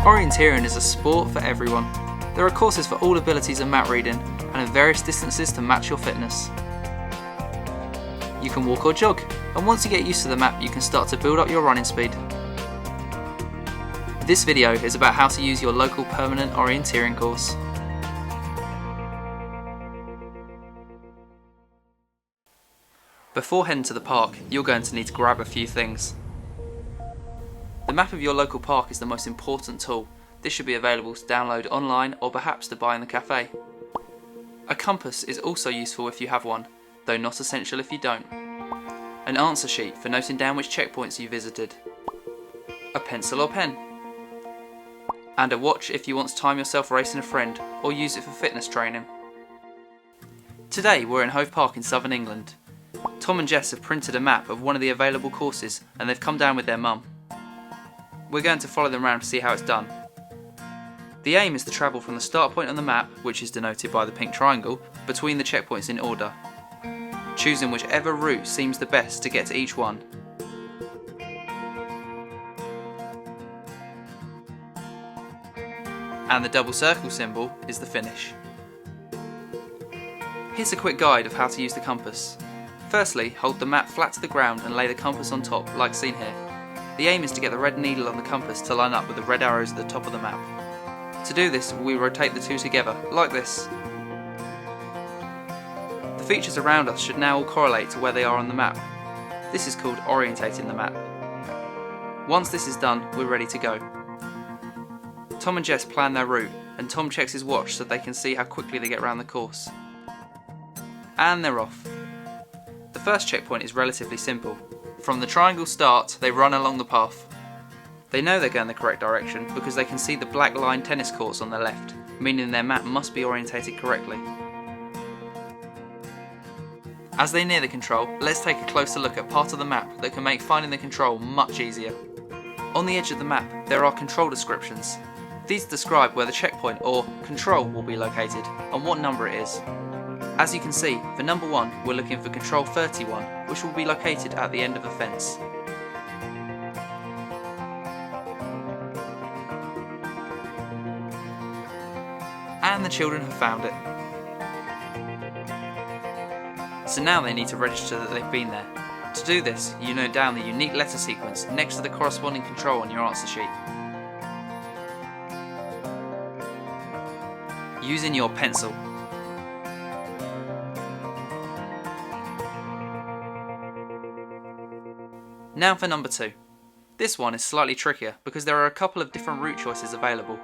Orienteering is a sport for everyone. There are courses for all abilities and map reading, and in various distances to match your fitness. You can walk or jog, and once you get used to the map you can start to build up your running speed. This video is about how to use your local Permanent Orienteering course. Before heading to the park, you're going to need to grab a few things. The map of your local park is the most important tool. This should be available to download online or perhaps to buy in the cafe. A compass is also useful if you have one, though not essential if you don't. An answer sheet for noting down which checkpoints you visited. A pencil or pen. And a watch if you want to time yourself racing a friend or use it for fitness training. Today we're in Hove Park in southern England. Tom and Jess have printed a map of one of the available courses and they've come down with their mum. We're going to follow them around to see how it's done. The aim is to travel from the start point on the map, which is denoted by the pink triangle, between the checkpoints in order, choosing whichever route seems the best to get to each one. And the double circle symbol is the finish. Here's a quick guide of how to use the compass. Firstly, hold the map flat to the ground and lay the compass on top, like seen here. The aim is to get the red needle on the compass to line up with the red arrows at the top of the map. To do this, we rotate the two together, like this. The features around us should now all correlate to where they are on the map. This is called orientating the map. Once this is done, we're ready to go. Tom and Jess plan their route, and Tom checks his watch so they can see how quickly they get around the course. And they're off. The first checkpoint is relatively simple. From the triangle start, they run along the path. They know they're going the correct direction because they can see the black line tennis courts on their left, meaning their map must be orientated correctly. As they near the control, let's take a closer look at part of the map that can make finding the control much easier. On the edge of the map, there are control descriptions. These describe where the checkpoint or control will be located and what number it is. As you can see, for number 1 we're looking for control 31, which will be located at the end of the fence. And the children have found it. So now they need to register that they've been there. To do this, you note down the unique letter sequence next to the corresponding control on your answer sheet. Using your pencil. Now for number 2. This one is slightly trickier because there are a couple of different route choices available.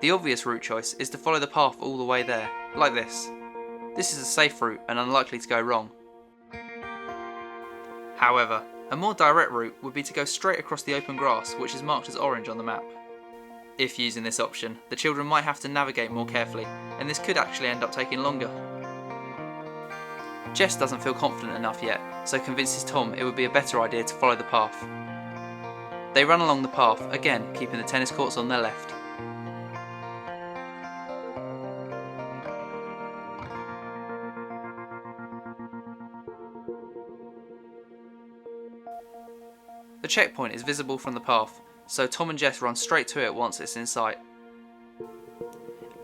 The obvious route choice is to follow the path all the way there, like this. This is a safe route and unlikely to go wrong. However, a more direct route would be to go straight across the open grass, which is marked as orange on the map. If using this option, the children might have to navigate more carefully, and this could actually end up taking longer. Jess doesn't feel confident enough yet, so convinces Tom it would be a better idea to follow the path. They run along the path, again keeping the tennis courts on their left. The checkpoint is visible from the path, so Tom and Jess run straight to it once it's in sight.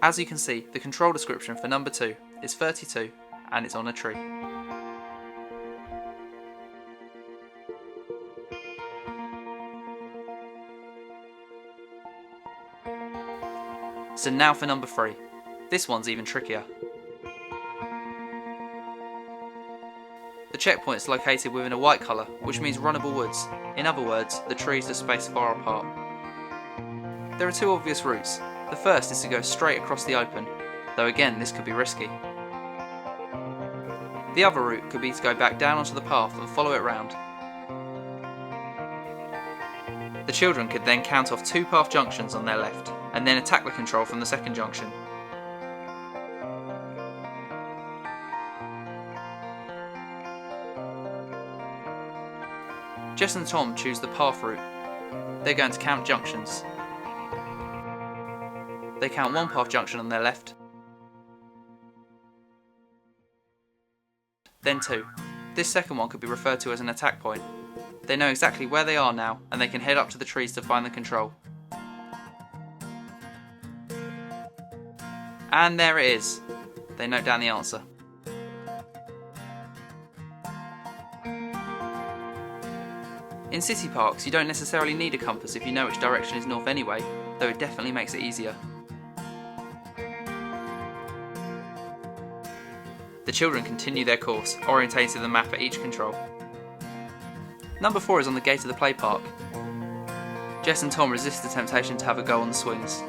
As you can see, the control description for number 2 is 32 and it's on a tree. So now for number 3. This one's even trickier. The checkpoint is located within a white colour, which means runnable woods. In other words, the trees are spaced far apart. There are 2 obvious routes. The first is to go straight across the open, though again this could be risky. The other route could be to go back down onto the path and follow it round. The children could then count off 2 path junctions on their left, and then attack the control from the second junction. Jess and Tom choose the path route. They're going to count junctions. They count 1 path junction on their left, then 2. This second one could be referred to as an attack point. They know exactly where they are now, and they can head up to the trees to find the control. And there it is. They note down the answer. In city parks, you don't necessarily need a compass if you know which direction is north anyway, though it definitely makes it easier. The children continue their course, orientating the map at each control. Number 4 is on the gate of the play park. Jess and Tom resist the temptation to have a go on the swings.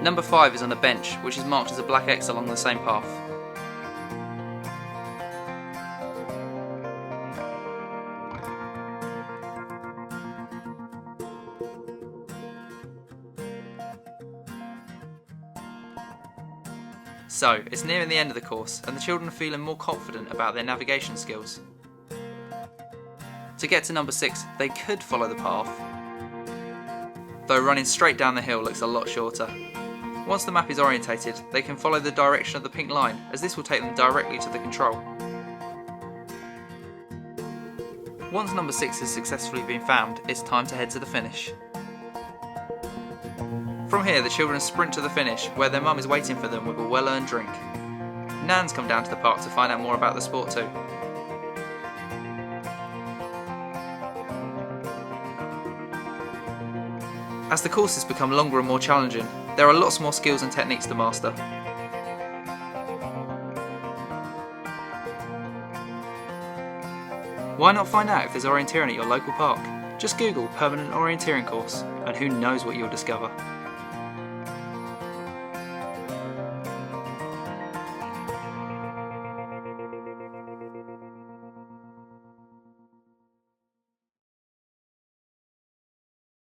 Number 5 is on a bench, which is marked as a black X along the same path. So, it's nearing the end of the course, and the children are feeling more confident about their navigation skills. To get to number 6, they could follow the path, though running straight down the hill looks a lot shorter. Once the map is orientated, they can follow the direction of the pink line, as this will take them directly to the control. Once number 6 has successfully been found, it's time to head to the finish. From here, the children sprint to the finish, where their mum is waiting for them with a well-earned drink. Nan's come down to the park to find out more about the sport too. As the courses become longer and more challenging, there are lots more skills and techniques to master. Why not find out if there's orienteering at your local park? Just Google Permanent Orienteering Course, and who knows what you'll discover.